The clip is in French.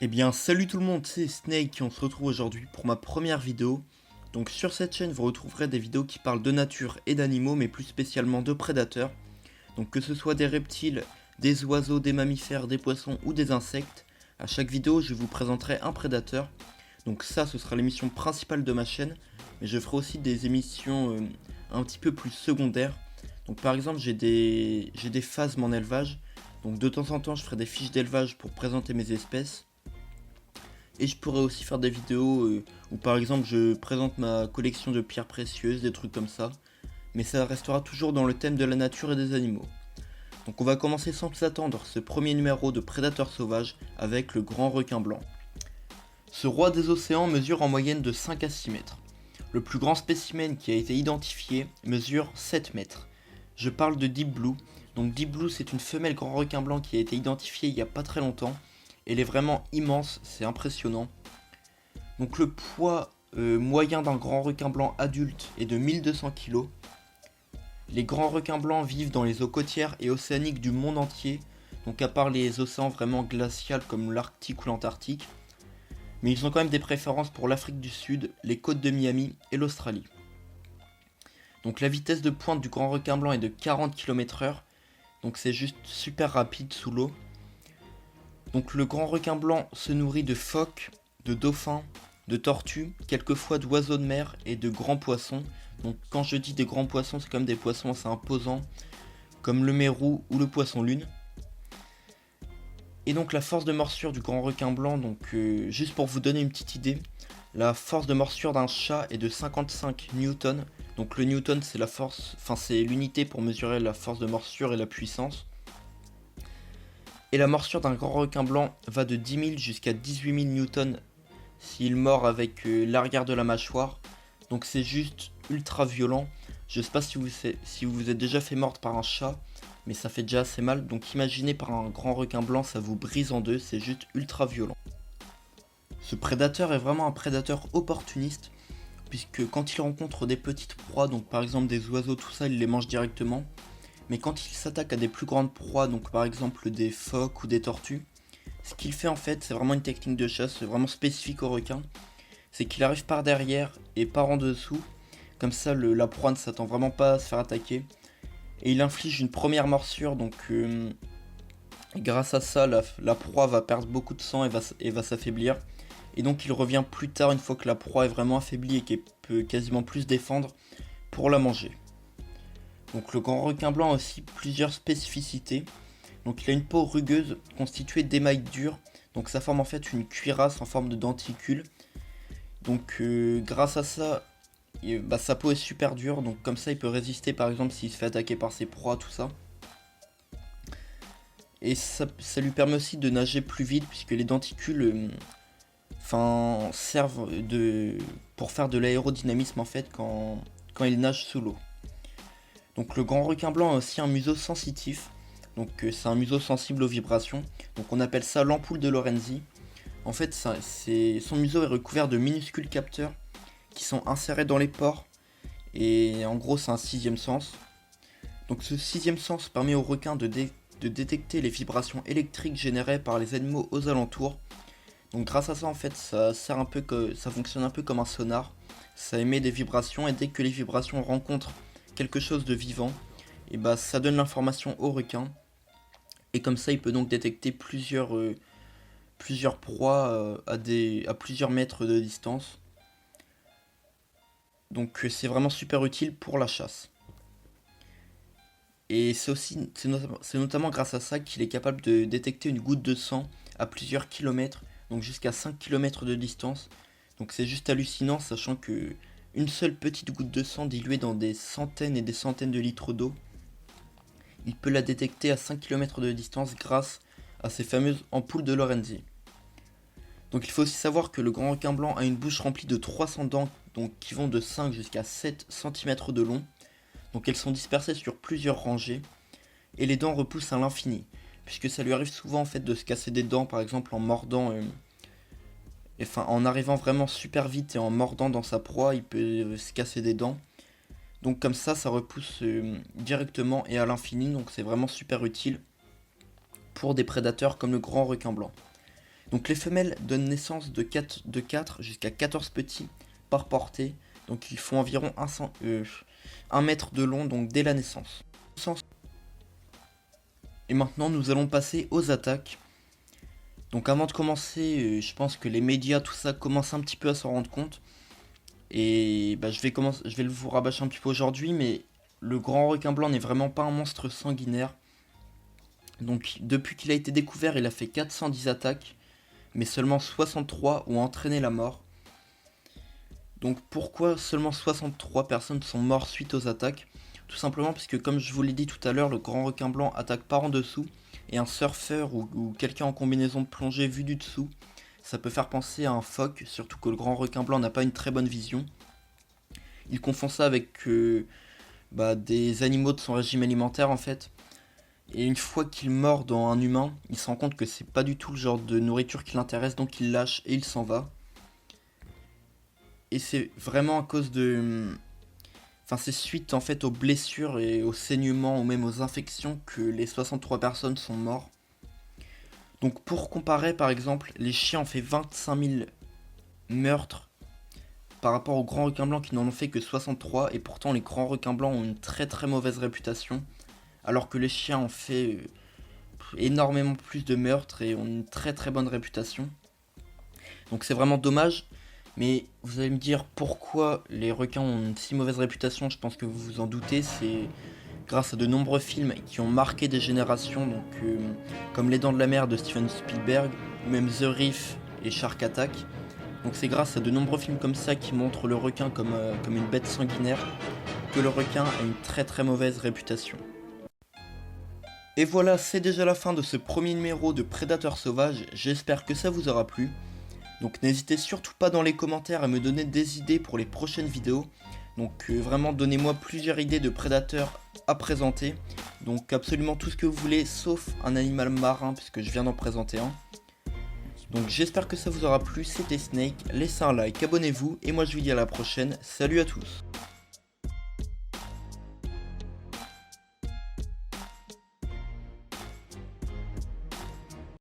Eh bien salut tout le monde, c'est Snake et on se retrouve aujourd'hui pour ma première vidéo. Donc sur cette chaîne vous retrouverez des vidéos qui parlent de nature et d'animaux, mais plus spécialement de prédateurs. Donc que ce soit des reptiles, des oiseaux, des mammifères, des poissons ou des insectes, à chaque vidéo je vous présenterai un prédateur. Donc ça ce sera l'émission principale de ma chaîne, mais je ferai aussi des émissions un petit peu plus secondaires. Donc par exemple j'ai des phasmes en élevage, donc de temps en temps je ferai des fiches d'élevage pour présenter mes espèces. Et je pourrais aussi faire des vidéos où par exemple je présente ma collection de pierres précieuses, des trucs comme ça. Mais ça restera toujours dans le thème de la nature et des animaux. Donc on va commencer sans plus attendre ce premier numéro de Prédateurs sauvages avec le grand requin blanc. Ce roi des océans mesure en moyenne de 5 à 6 mètres. Le plus grand spécimen qui a été identifié mesure 7 mètres. Je parle de Deep Blue. Donc Deep Blue c'est une femelle grand requin blanc qui a été identifiée il n'y a pas très longtemps. Elle est vraiment immense, c'est impressionnant. Donc le poids moyen d'un grand requin blanc adulte est de 1200 kg. Les grands requins blancs vivent dans les eaux côtières et océaniques du monde entier, donc à part les océans vraiment glaciaux comme l'Arctique ou l'Antarctique. Mais ils ont quand même des préférences pour l'Afrique du Sud, les côtes de Miami et l'Australie. Donc la vitesse de pointe du grand requin blanc est de 40 km/h, donc c'est juste super rapide sous l'eau. Donc le grand requin blanc se nourrit de phoques, de dauphins, de tortues, quelquefois d'oiseaux de mer et de grands poissons. Donc quand je dis des grands poissons, c'est comme des poissons assez imposants, comme le mérou ou le poisson lune. Et donc la force de morsure du grand requin blanc, donc juste pour vous donner une petite idée, la force de morsure d'un chat est de 55 newtons. Donc le newton c'est la force, enfin c'est l'unité pour mesurer la force de morsure et la puissance. Et la morsure d'un grand requin blanc va de 10 000 jusqu'à 18 000 newtons s'il mord avec l'arrière de la mâchoire. Donc c'est juste ultra violent. Je sais pas si vous êtes déjà fait mordre par un chat, mais ça fait déjà assez mal. Donc imaginez par un grand requin blanc, ça vous brise en deux, c'est juste ultra violent. Ce prédateur est vraiment un prédateur opportuniste, puisque quand il rencontre des petites proies, donc par exemple des oiseaux, tout ça, il les mange directement. Mais quand il s'attaque à des plus grandes proies, donc par exemple des phoques ou des tortues, ce qu'il fait en fait, c'est vraiment une technique de chasse vraiment spécifique aux requins. C'est qu'il arrive par derrière et par en dessous, comme ça la proie ne s'attend vraiment pas à se faire attaquer. Et il inflige une première morsure, donc grâce à ça, la proie va perdre beaucoup de sang et va s'affaiblir. Et donc il revient plus tard, une fois que la proie est vraiment affaiblie et qu'elle peut quasiment plus se défendre, pour la manger. Donc le grand requin blanc a aussi plusieurs spécificités. Donc il a une peau rugueuse constituée d'émail dur. Donc ça forme en fait une cuirasse en forme de denticule. Donc grâce à ça, sa peau est super dure. Donc comme ça il peut résister par exemple s'il se fait attaquer par ses proies, tout ça. Et ça lui permet aussi de nager plus vite puisque les denticules servent pour faire de l'aérodynamisme en fait quand il nage sous l'eau. Donc le grand requin blanc a aussi un museau sensitif, donc c'est un museau sensible aux vibrations, donc on appelle ça l'ampoule de Lorenzi. En fait son museau est recouvert de minuscules capteurs qui sont insérés dans les pores, et en gros c'est un sixième sens. Donc ce sixième sens permet aux requins de détecter les vibrations électriques générées par les animaux aux alentours. Donc grâce à ça en fait ça fonctionne un peu comme un sonar, ça émet des vibrations et dès que les vibrations rencontrent quelque chose de vivant, et ça donne l'information au requin, et comme ça il peut donc détecter plusieurs proies à plusieurs mètres de distance. Donc c'est vraiment super utile pour la chasse. Et c'est notamment grâce à ça qu'il est capable de détecter une goutte de sang à plusieurs kilomètres, donc jusqu'à 5 km de distance. Donc c'est juste hallucinant, sachant que une seule petite goutte de sang diluée dans des centaines et des centaines de litres d'eau, il peut la détecter à 5 km de distance grâce à ces fameuses ampoules de Lorenzi. Donc il faut aussi savoir que le grand requin blanc a une bouche remplie de 300 dents, donc qui vont de 5 jusqu'à 7 cm de long. Donc elles sont dispersées sur plusieurs rangées, et les dents repoussent à l'infini, puisque ça lui arrive souvent en fait de se casser des dents, par exemple en mordant en arrivant vraiment super vite et en mordant dans sa proie, il peut se casser des dents. Donc comme ça repousse directement et à l'infini, donc c'est vraiment super utile pour des prédateurs comme le grand requin blanc. Donc les femelles donnent naissance de 4 jusqu'à 14 petits par portée. Donc ils font environ 1 mètre de long donc dès la naissance. Et maintenant nous allons passer aux attaques. Donc avant de commencer, je pense que les médias, tout ça, commencent un petit peu à s'en rendre compte. Et bah, je vais vous rabâcher un petit peu aujourd'hui, mais le grand requin blanc n'est vraiment pas un monstre sanguinaire. Donc depuis qu'il a été découvert, il a fait 410 attaques, mais seulement 63 ont entraîné la mort. Donc pourquoi seulement 63 personnes sont mortes suite aux attaques? Tout simplement parce que, comme je vous l'ai dit tout à l'heure, le grand requin blanc attaque par en dessous, et un surfeur ou quelqu'un en combinaison de plongée vu du dessous, ça peut faire penser à un phoque, surtout que le grand requin blanc n'a pas une très bonne vision. Il confond ça avec des animaux de son régime alimentaire en fait. Et une fois qu'il mord dans un humain, il se rend compte que c'est pas du tout le genre de nourriture qui l'intéresse, donc il lâche et il s'en va. Et c'est vraiment à cause de... Enfin, c'est suite en fait aux blessures et aux saignements ou même aux infections que les 63 personnes sont mortes. Donc pour comparer, par exemple, les chiens ont fait 25 000 meurtres par rapport aux grands requins blancs qui n'en ont fait que 63, et pourtant les grands requins blancs ont une très très mauvaise réputation, alors que les chiens ont fait énormément plus de meurtres et ont une très très bonne réputation. Donc c'est vraiment dommage, mais vous allez me dire pourquoi les requins ont une si mauvaise réputation. Je pense que vous vous en doutez, c'est grâce à de nombreux films qui ont marqué des générations, donc comme Les Dents de la Mer de Steven Spielberg, ou même The Reef et Shark Attack. Donc c'est grâce à de nombreux films comme ça qui montrent le requin comme une bête sanguinaire que le requin a une très très mauvaise réputation. Et voilà, c'est déjà la fin de ce premier numéro de Prédateurs Sauvages, j'espère que ça vous aura plu. Donc n'hésitez surtout pas dans les commentaires à me donner des idées pour les prochaines vidéos. Donc vraiment donnez-moi plusieurs idées de prédateurs à présenter. Donc absolument tout ce que vous voulez sauf un animal marin puisque je viens d'en présenter un. Donc j'espère que ça vous aura plu, c'était Snake, laissez un like, abonnez-vous et moi je vous dis à la prochaine, salut à tous.